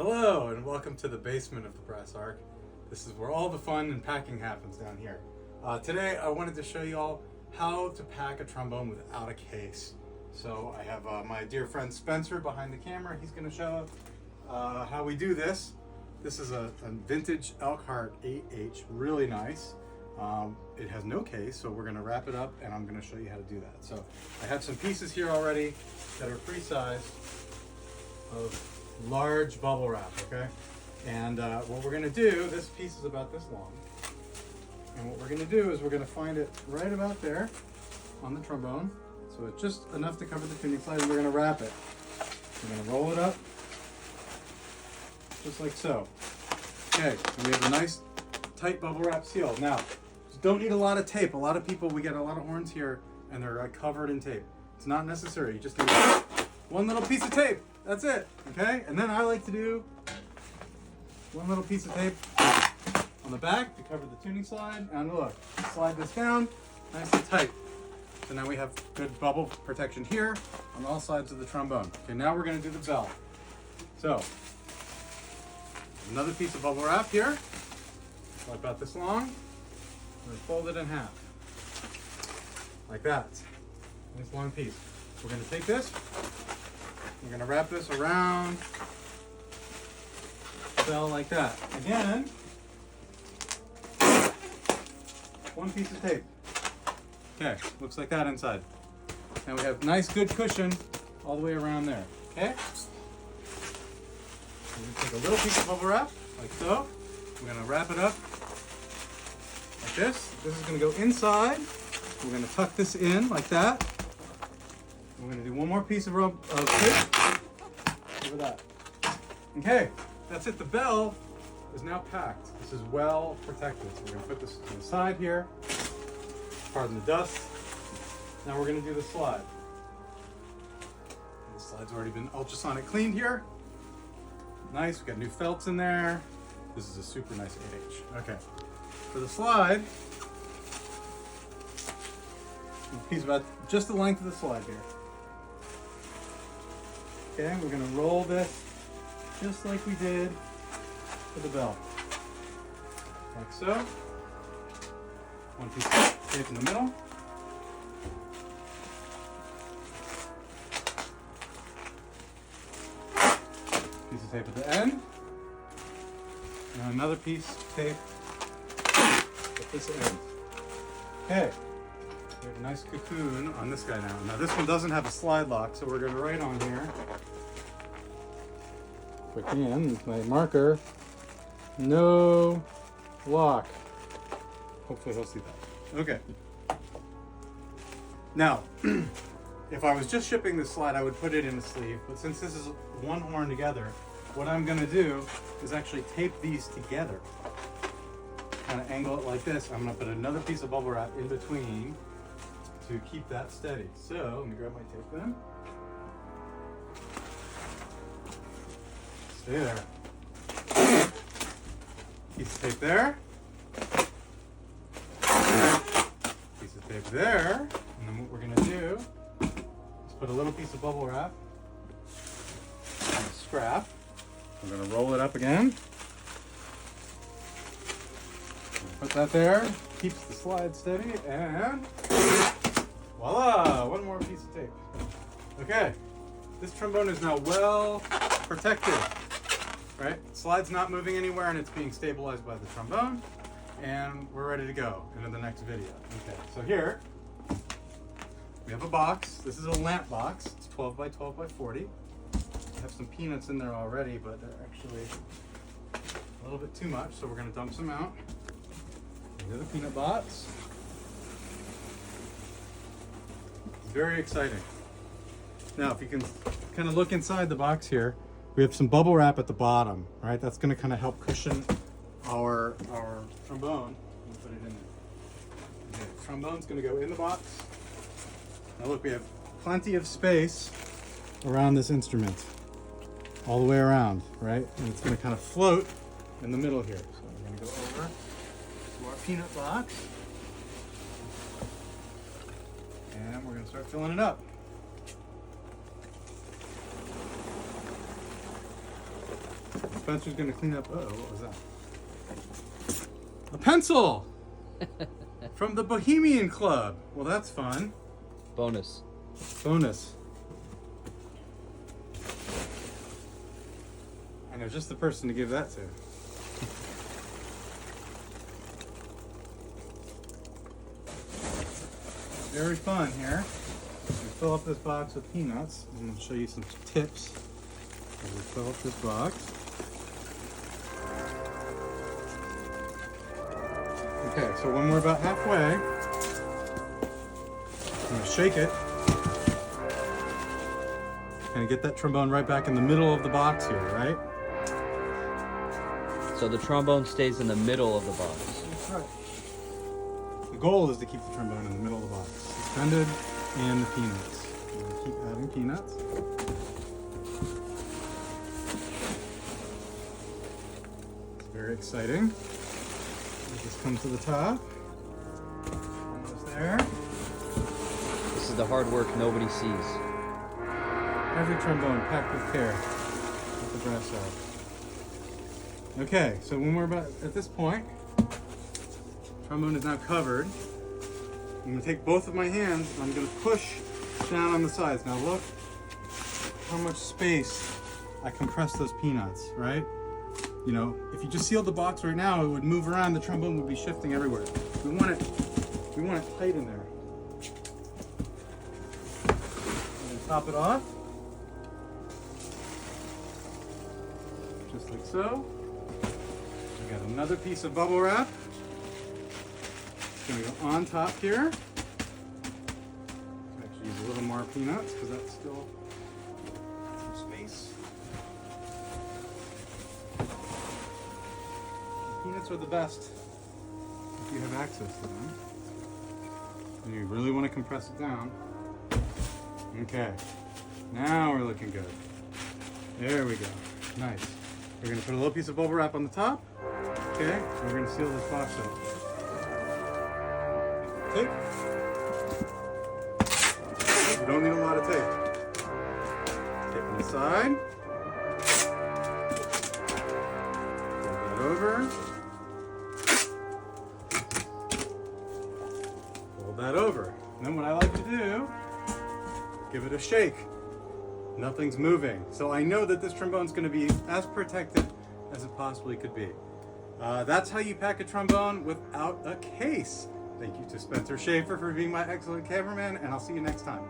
Hello and welcome to the basement of the Brass Ark. This is where all the fun and packing happens down here. Today I wanted to show you all how to pack a trombone without a case. So I have my dear friend Spencer behind the camera. He's going to show how we do this. This is a vintage Elkhart 8H, really nice. It has no case, so we're going to wrap it up and I'm going to show you how to do that. So I have some pieces here already that are pre-sized of large bubble wrap, okay? And what we're going to do, this piece is about this long. And what we're going to do is we're going to find it right about there on the trombone. So it's just enough to cover the tuning slide, and we're going to wrap it. We're going to roll it up, just like so. Okay, and we have a nice tight bubble wrap seal. Now, you don't need a lot of tape. A lot of people, we get a lot of horns here, and they're covered in tape. It's not necessary. You just need one little piece of tape. That's it, okay? And then I like to do one little piece of tape on the back to cover the tuning slide. And look, slide this down nice and tight. So now we have good bubble protection here on all sides of the trombone. Okay, now we're gonna do the bell. So, another piece of bubble wrap here, about this long. We're gonna fold it in half, like that. Nice long piece. We're gonna take this, we're going to wrap this around the bell like that. Again, one piece of tape. Okay, looks like that inside. And we have nice good cushion all the way around there. Okay? We're going to take a little piece of bubble wrap, like so. We're going to wrap it up like this. This is going to go inside. We're going to tuck this in like that. We're going to do one more piece of tape over that. Okay, that's it. The bell is now packed. This is well protected. So we're going to put this to the side here. Pardon the dust. Now we're going to do the slide. The slide's already been ultrasonic cleaned here. Nice. We've got new felts in there. This is a super nice 8H. Okay. For the slide, a piece about just the length of the slide here. Okay, we're going to roll this just like we did for the bell. Like so. One piece of tape in the middle. Piece of tape at the end. And another piece of tape at this end. Okay. We have a nice cocoon on this guy now. Now this one doesn't have a slide lock, so we're going to write on here, quickly in with my marker, no lock. Hopefully he'll see that. Okay. Now, if I was just shipping this slide, I would put it in a sleeve, but since this is one horn together, what I'm going to do is actually tape these together. Kind of angle it like this. I'm going to put another piece of bubble wrap in between to keep that steady. So let me grab my tape then. Stay there. Piece of tape there. Piece of tape there. And then what we're going to do is put a little piece of bubble wrap on a scrap. I'm going to roll it up again. Put that there. Keeps the slide steady, and voila! One more piece of tape. Okay, this trombone is now well protected. Right? Slide's not moving anywhere, and it's being stabilized by the trombone. And we're ready to go into the next video. Okay, so here we have a box. This is a lamp box. It's 12 by 12 by 40. I have some peanuts in there already, but they're actually a little bit too much, so we're going to dump some out. Into the peanut box. Very exciting. Now, if you can kind of look inside the box here, we have some bubble wrap at the bottom, right? That's going to kind of help cushion our trombone. We'll put it in there. Okay, trombone's going to go in the box. Now look, we have plenty of space around this instrument, all the way around, right? And it's going to kind of float in the middle here. So we're going to go over to our peanut box. And we're going to start filling it up. Spencer's gonna clean up. Uh-oh, what was that? A pencil! From the Bohemian Club. Well, that's fun. Bonus. Bonus. I know just the person to give that to. Very fun here. We fill up this box with peanuts. I'm going to show you some tips as we fill up this box. Okay, so when we're about halfway, I'm going to shake it. And get that trombone right back in the middle of the box here, right? So the trombone stays in the middle of the box. That's right. The goal is to keep the trombone in the middle of the box. Suspended and the peanuts. I'm going to keep adding peanuts. It's very exciting. We just come to the top. Almost there. This is the hard work nobody sees. Every trombone packed with care with the Brass Ark. Okay, so when we're about at this point, trombone is now covered. I'm going to take both of my hands and I'm going to push down on the sides. Now look how much space I compressed those peanuts, right? You know, if you just sealed the box right now, it would move around, the trombone would be shifting everywhere. We want it tight in there. And then top it off. Just like so. We got another piece of bubble wrap. It's going to go on top here. Actually use a little more peanuts because that's still some space. Peanuts are the best if you have access to them. And you really want to compress it down. Okay, now we're looking good. There we go. Nice. We're going to put a little piece of bubble wrap on the top. Okay, and we're going to seal this box up. Tape. You don't need a lot of tape. Tape on the side. Fold that over. Fold that over. And then what I like to do, give it a shake. Nothing's moving. So I know that this trombone's going to be as protected as it possibly could be. That's how you pack a trombone without a case. Thank you to Spencer Schaefer for being my excellent cameraman, and I'll see you next time.